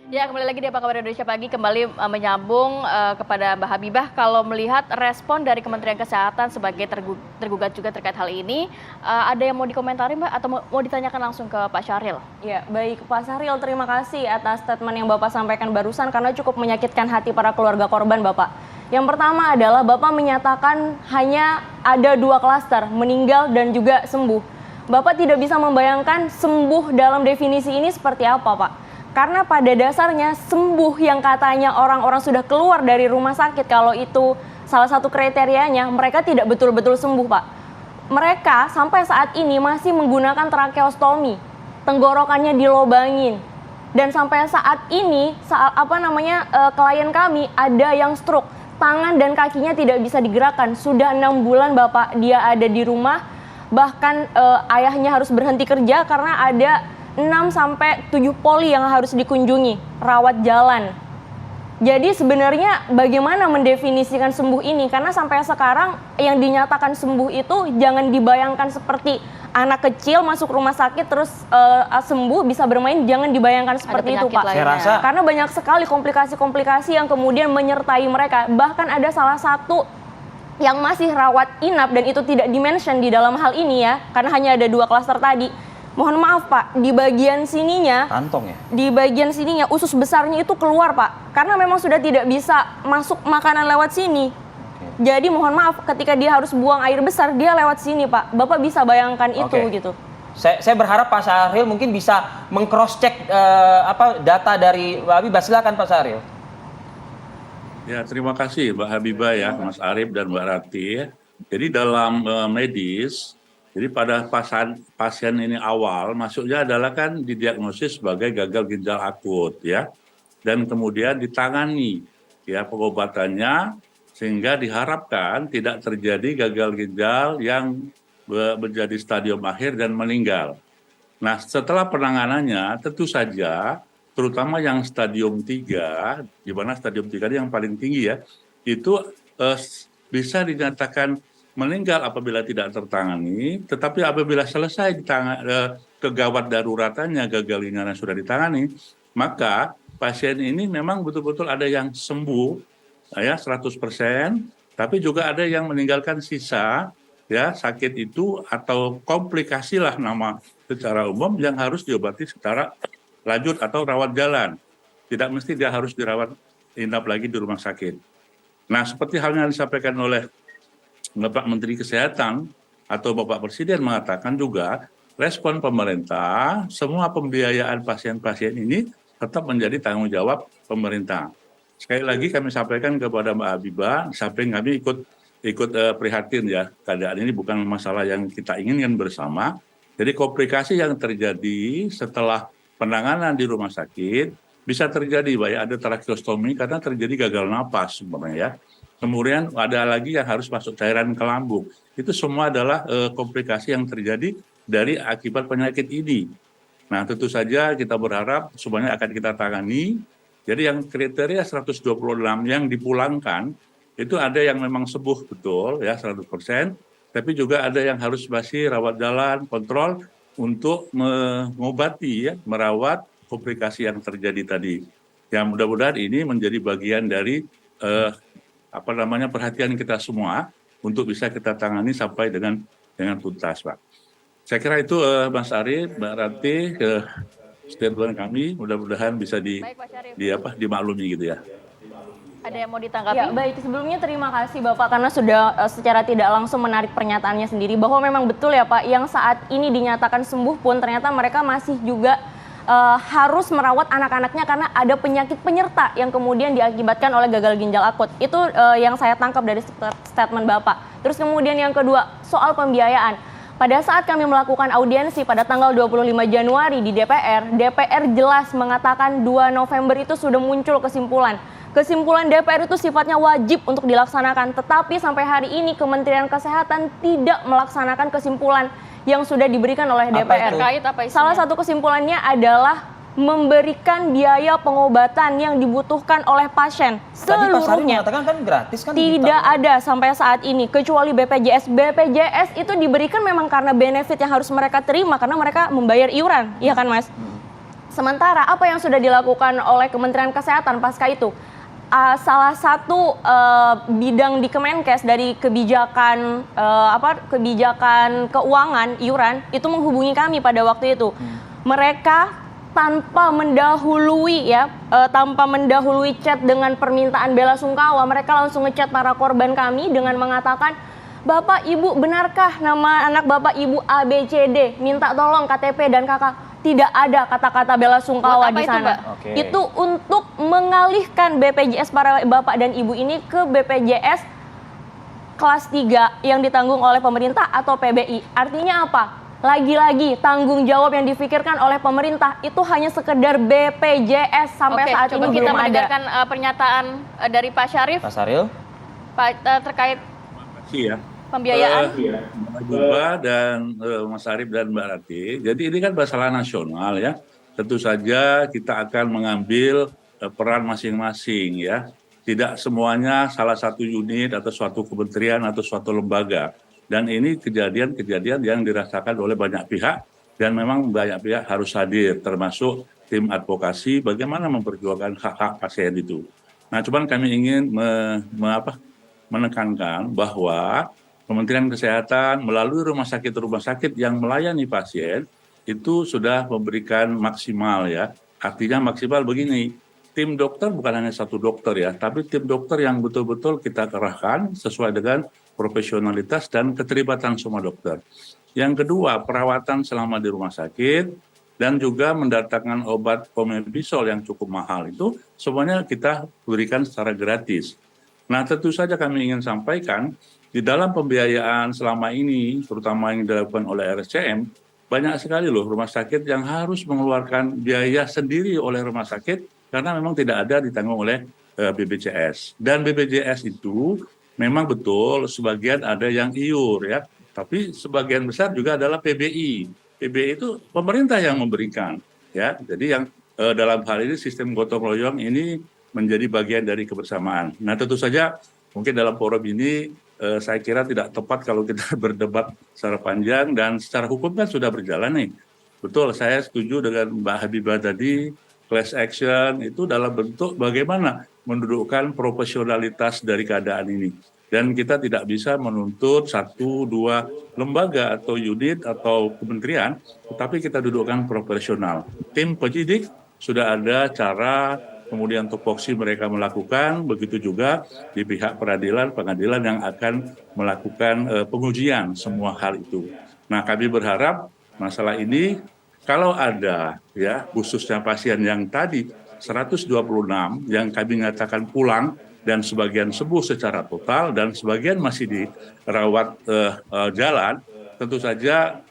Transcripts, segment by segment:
Ya, kembali lagi di Apa Kabar Indonesia Pagi, kembali menyambung kepada Mbak Habibah. Kalau melihat respon dari Kementerian Kesehatan sebagai tergugat juga terkait hal ini, ada yang mau dikomentari Mbak atau mau ditanyakan langsung ke Pak Syahril? Ya, baik Pak Syahril, terima kasih atas statement yang Bapak sampaikan barusan karena cukup menyakitkan hati para keluarga korban Bapak. Yang pertama adalah Bapak menyatakan hanya ada 2 klaster, meninggal dan juga sembuh. Bapak tidak bisa membayangkan sembuh dalam definisi ini seperti apa Pak? Karena pada dasarnya sembuh yang katanya orang-orang sudah keluar dari rumah sakit, kalau itu salah satu kriterianya, mereka tidak betul-betul sembuh Pak. Mereka sampai saat ini masih menggunakan tracheostomi, tenggorokannya dilobangin. Dan sampai saat ini, klien kami ada yang stroke, tangan dan kakinya tidak bisa digerakkan. Sudah 6 bulan Bapak dia ada di rumah, bahkan ayahnya harus berhenti kerja karena ada 6-7 poli yang harus dikunjungi, rawat jalan. Jadi sebenarnya bagaimana mendefinisikan sembuh ini? Karena sampai sekarang yang dinyatakan sembuh itu jangan dibayangkan seperti anak kecil masuk rumah sakit terus sembuh bisa bermain, jangan dibayangkan seperti itu Pak. Karena banyak sekali komplikasi-komplikasi yang kemudian menyertai mereka. Bahkan ada salah satu yang masih rawat inap dan itu tidak dimention di dalam hal ini ya, karena hanya ada 2 klaster tadi. Mohon maaf Pak, di bagian sininya, kantong ya? Di bagian sininya usus besarnya itu keluar Pak, karena memang sudah tidak bisa masuk makanan lewat sini. Jadi mohon maaf, ketika dia harus buang air besar, dia lewat sini Pak. Bapak bisa bayangkan itu gitu. Saya berharap Pak Syahril mungkin bisa meng-cross check data dari Mbak Habibah. Silakan Pak Syahril. Ya, terima kasih Mbak Habibah ya, Mas Arief dan Mbak Rati. Jadi dalam medis, jadi pada pasien ini awal masuknya adalah kan didiagnosis sebagai gagal ginjal akut ya, dan kemudian ditangani ya pengobatannya sehingga diharapkan tidak terjadi gagal ginjal yang menjadi stadium akhir dan meninggal. Nah setelah penanganannya tentu saja terutama yang stadium 3, di mana stadium 3 yang paling tinggi ya, itu bisa dinyatakan meninggal apabila tidak tertangani, tetapi apabila selesai kegawat daruratannya gagal ginjal sudah ditangani, maka pasien ini memang betul-betul ada yang sembuh ya 100%, tapi juga ada yang meninggalkan sisa ya sakit itu atau komplikasi lah nama secara umum yang harus diobati secara lanjut atau rawat jalan. Tidak mesti dia harus dirawat inap lagi di rumah sakit. Nah, seperti halnya yang disampaikan oleh Bapak Menteri Kesehatan atau Bapak Presiden mengatakan juga respon pemerintah, semua pembiayaan pasien-pasien ini tetap menjadi tanggung jawab pemerintah. Sekali lagi kami sampaikan kepada Mbak Habibah, samping kami ikut prihatin ya, keadaan ini bukan masalah yang kita inginkan bersama. Jadi komplikasi yang terjadi setelah penanganan di rumah sakit bisa terjadi, baik ada tracheostomi karena terjadi gagal napas sebenarnya ya. Kemudian ada lagi yang harus masuk cairan ke lambung. Itu semua adalah komplikasi yang terjadi dari akibat penyakit ini. Nah tentu saja kita berharap semuanya akan kita tangani. Jadi yang kriteria 126 yang dipulangkan, itu ada yang memang sembuh betul ya 100%. Tapi juga ada yang harus masih rawat jalan, kontrol untuk mengobati ya, merawat komplikasi yang terjadi tadi. Yang mudah-mudahan ini menjadi bagian dari perhatian kita semua untuk bisa kita tangani sampai dengan tuntas, Pak. Saya kira itu Mas Arief, Mbak Rati, statement kami mudah-mudahan bisa dimaklumi gitu ya. Ada yang mau ditanggapi? Ya, baik. Sebelumnya terima kasih Bapak karena sudah secara tidak langsung menarik pernyataannya sendiri bahwa memang betul ya Pak, yang saat ini dinyatakan sembuh pun ternyata mereka masih juga harus merawat anak-anaknya karena ada penyakit penyerta yang kemudian diakibatkan oleh gagal ginjal akut. Itu yang saya tangkap dari statement Bapak. Terus kemudian yang kedua, soal pembiayaan. Pada saat kami melakukan audiensi pada tanggal 25 Januari di DPR, DPR jelas mengatakan 2 November itu sudah muncul kesimpulan. Kesimpulan DPR itu sifatnya wajib untuk dilaksanakan, tetapi sampai hari ini Kementerian Kesehatan tidak melaksanakan kesimpulan yang sudah diberikan oleh DPR. Salah satu kesimpulannya adalah memberikan biaya pengobatan yang dibutuhkan oleh pasien seluruhnya. Tadi Pak Sari mengatakan kan gratis kan? Tidak ada sampai saat ini kecuali BPJS. BPJS itu diberikan memang karena benefit yang harus mereka terima karena mereka membayar iuran, iya kan Mas? Sementara apa yang sudah dilakukan oleh Kementerian Kesehatan pasca itu? Salah satu bidang di Kemenkes dari kebijakan kebijakan keuangan iuran itu menghubungi kami pada waktu itu. Mereka tanpa mendahului tanpa mendahului chat dengan permintaan bela sungkawa, mereka langsung ngechat para korban kami dengan mengatakan, "Bapak, Ibu, benarkah nama anak Bapak Ibu ABCD? Minta tolong KTP dan KK." Tidak ada kata-kata bela sungkawa di sana. Itu untuk mengalihkan BPJS para bapak dan ibu ini ke BPJS kelas 3 yang ditanggung oleh pemerintah atau PBI. Artinya apa? Lagi-lagi tanggung jawab yang difikirkan oleh pemerintah itu hanya sekedar BPJS sampai saat ini belum ada. Kita mendengarkan pernyataan dari Pak Syarif. Pak Sahril. Pak, terkait Iya. pembiayaan. Mbak Buba dan Mas Arief dan Mbak Rati. Jadi ini kan masalah nasional ya. Tentu saja kita akan mengambil peran masing-masing ya. Tidak semuanya salah satu unit atau suatu kementerian atau suatu lembaga. Dan ini kejadian-kejadian yang dirasakan oleh banyak pihak dan memang banyak pihak harus hadir termasuk tim advokasi bagaimana memperjuangkan hak-hak pasien itu. Nah, cuman kami ingin menekankan bahwa Kementerian Kesehatan melalui rumah sakit yang melayani pasien itu sudah memberikan maksimal ya. Artinya maksimal begini, tim dokter bukan hanya satu dokter ya, tapi tim dokter yang betul-betul kita kerahkan sesuai dengan profesionalitas dan keterlibatan semua dokter. Yang kedua, perawatan selama di rumah sakit dan juga mendatangkan obat omeprazol yang cukup mahal itu semuanya kita berikan secara gratis. Nah, tentu saja kami ingin sampaikan di dalam pembiayaan selama ini, terutama yang dilakukan oleh RSCM, banyak sekali loh rumah sakit yang harus mengeluarkan biaya sendiri oleh rumah sakit karena memang tidak ada ditanggung oleh BPJS. Dan BPJS itu memang betul sebagian ada yang iur ya, tapi sebagian besar juga adalah PBI. PBI itu pemerintah yang memberikan ya. Jadi yang dalam hal ini sistem gotong royong ini menjadi bagian dari kebersamaan. Nah, tentu saja mungkin dalam forum ini saya kira tidak tepat kalau kita berdebat secara panjang dan secara hukum kan sudah berjalan nih. Betul, saya setuju dengan Mbak Habibah tadi, class action itu dalam bentuk bagaimana mendudukkan profesionalitas dari keadaan ini. Dan kita tidak bisa menuntut 1-2 lembaga atau unit atau kementerian, tetapi kita dudukkan profesional. Tim penyidik sudah ada cara, kemudian tupoksi mereka melakukan, begitu juga di pihak pengadilan yang akan melakukan pengujian semua hal itu. Nah, kami berharap masalah ini kalau ada ya khususnya pasien yang tadi 126 yang kami nyatakan pulang dan sebagian sembuh secara total dan sebagian masih dirawat jalan, tentu saja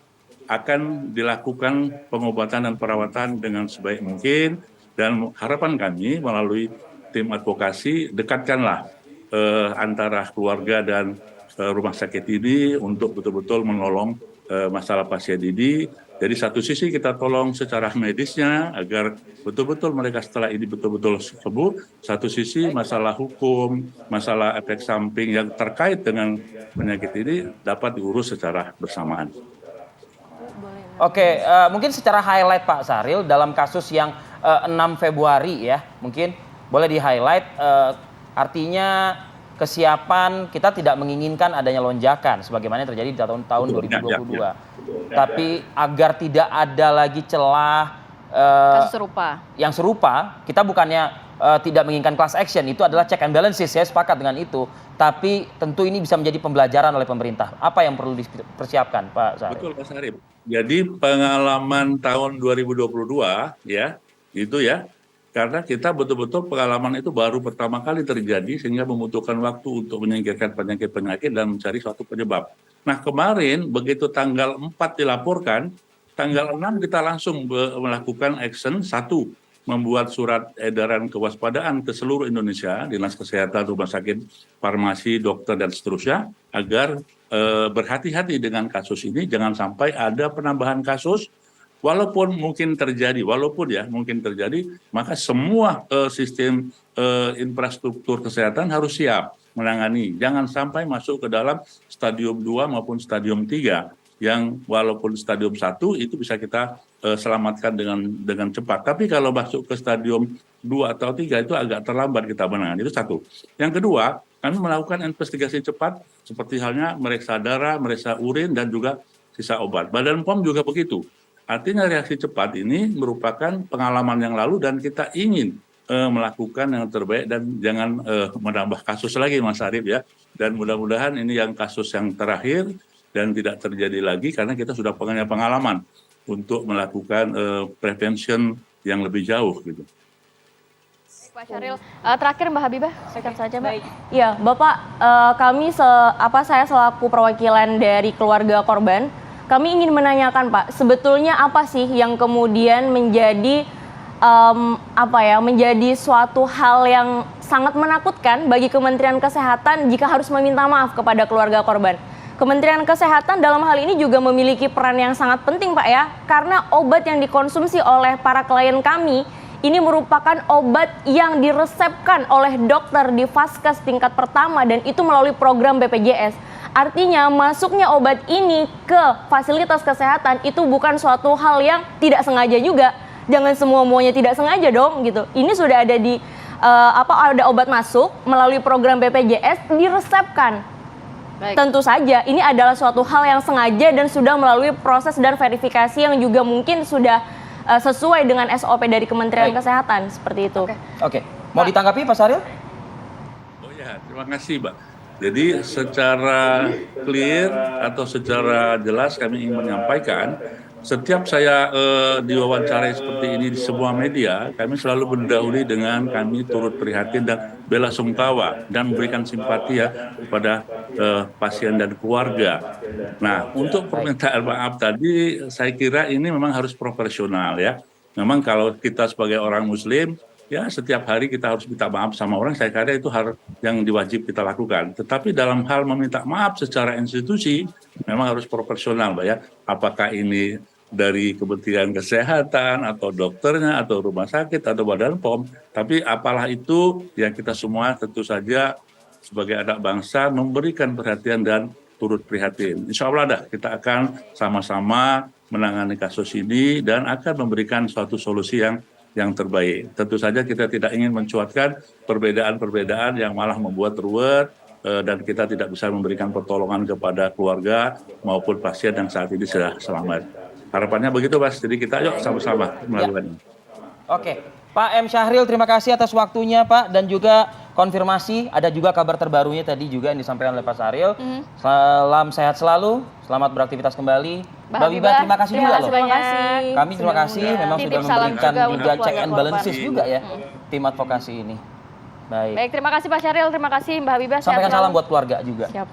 akan dilakukan pengobatan dan perawatan dengan sebaik mungkin. Dan harapan kami melalui tim advokasi dekatkanlah antara keluarga dan rumah sakit ini untuk betul-betul menolong masalah pasien ini. Jadi satu sisi kita tolong secara medisnya agar betul-betul mereka setelah ini betul-betul sembuh. Satu sisi masalah hukum, masalah efek samping yang terkait dengan penyakit ini dapat diurus secara bersamaan. Oke, mungkin secara highlight Pak Sahril dalam kasus yang 6 Februari ya, mungkin boleh di-highlight artinya kesiapan kita tidak menginginkan adanya lonjakan sebagaimana yang terjadi di tahun 2022. Tapi agar tidak ada lagi celah Kasus serupa. yang serupa, kita bukannya tidak menginginkan class action, itu adalah check and balances, saya sepakat dengan itu. Tapi tentu ini bisa menjadi pembelajaran oleh pemerintah. Apa yang perlu dipersiapkan, Pak Sahril? Betul, Pak Sarif. Jadi pengalaman tahun 2022 ya, itu ya, karena kita betul-betul pengalaman itu baru pertama kali terjadi sehingga membutuhkan waktu untuk menyingkirkan penyakit-penyakit dan mencari suatu penyebab. Nah, kemarin begitu tanggal 4 dilaporkan, tanggal 6 kita langsung melakukan action 1, membuat surat edaran kewaspadaan ke seluruh Indonesia, Dinas Kesehatan, Rumah Sakit, Farmasi, Dokter, dan seterusnya, agar berhati-hati dengan kasus ini, jangan sampai ada penambahan kasus, walaupun mungkin terjadi, maka semua sistem infrastruktur kesehatan harus siap menangani. Jangan sampai masuk ke dalam stadium 2 maupun stadium 3, yang walaupun stadium 1 itu bisa kita selamatkan dengan cepat. Tapi kalau masuk ke stadium 2 atau 3 itu agak terlambat kita menangani. Itu satu. Yang kedua, kami melakukan investigasi cepat seperti halnya meriksa darah, meriksa urin dan juga sisa obat. Badan POM juga begitu. Artinya reaksi cepat ini merupakan pengalaman yang lalu dan kita ingin melakukan yang terbaik dan jangan menambah kasus lagi Mas Arief ya. Dan mudah-mudahan ini yang kasus yang terakhir dan tidak terjadi lagi karena kita sudah punya pengalaman untuk melakukan prevention yang lebih jauh gitu. Pak Syahril, terakhir Mbak Habibah, singkat saja Mbak. Iya, Bapak, kami saya selaku perwakilan dari keluarga korban, kami ingin menanyakan Pak, sebetulnya apa sih yang kemudian menjadi menjadi suatu hal yang sangat menakutkan bagi Kementerian Kesehatan jika harus meminta maaf kepada keluarga korban. Kementerian Kesehatan dalam hal ini juga memiliki peran yang sangat penting Pak ya, karena obat yang dikonsumsi oleh para klien kami ini merupakan obat yang diresepkan oleh dokter di vaskes tingkat pertama dan itu melalui program BPJS. Artinya masuknya obat ini ke fasilitas kesehatan itu bukan suatu hal yang tidak sengaja juga. Jangan semua-muanya tidak sengaja dong gitu. Ini sudah ada di ada obat masuk melalui program BPJS diresepkan. Baik. Tentu saja ini adalah suatu hal yang sengaja dan sudah melalui proses dan verifikasi yang juga mungkin sudah sesuai dengan SOP dari Kementerian Kesehatan seperti itu. Oke. Mau ditanggapi Pak Syahril? Oh ya, terima kasih Mbak. Jadi secara clear atau secara jelas kami ingin menyampaikan, setiap saya diwawancarai seperti ini di sebuah media, kami selalu mendahului dengan kami turut prihatin dan bela sungkawa dan memberikan simpati ya kepada pasien dan keluarga. Nah, untuk permintaan maaf tadi, saya kira ini memang harus profesional ya. Memang kalau kita sebagai orang Muslim, ya setiap hari kita harus minta maaf sama orang, saya kira itu hal yang diwajib kita lakukan. Tetapi dalam hal meminta maaf secara institusi, memang harus profesional, Mbak ya. Apakah ini dari Kementerian Kesehatan, atau dokternya, atau rumah sakit, atau badan POM. Tapi apalah itu, yang kita semua tentu saja sebagai anak bangsa memberikan perhatian dan turut prihatin. Insya Allah kita akan sama-sama menangani kasus ini dan akan memberikan suatu solusi yang terbaik. Tentu saja kita tidak ingin mencuatkan perbedaan-perbedaan yang malah membuat ruwet dan kita tidak bisa memberikan pertolongan kepada keluarga maupun pasien yang saat ini sudah selamat. Harapannya begitu Mas, jadi kita yuk sama-sama melakukan ini. Oke, Pak M. Syahril terima kasih atas waktunya Pak dan juga konfirmasi. Ada juga kabar terbarunya tadi juga yang disampaikan oleh Pak Syahril. Salam sehat selalu, selamat beraktivitas kembali. Mbak Habibah terima kasih juga loh. Terima kasih. Kami terima kasih memang Titip sudah salam memberikan juga juga untuk check and keluarga balances korban. juga ya tim advokasi ini. Baik. Baik, terima kasih Pak Syahril, terima kasih Mbak Habibah. Sehat Sampaikan selalu. salam buat keluarga juga. Siap.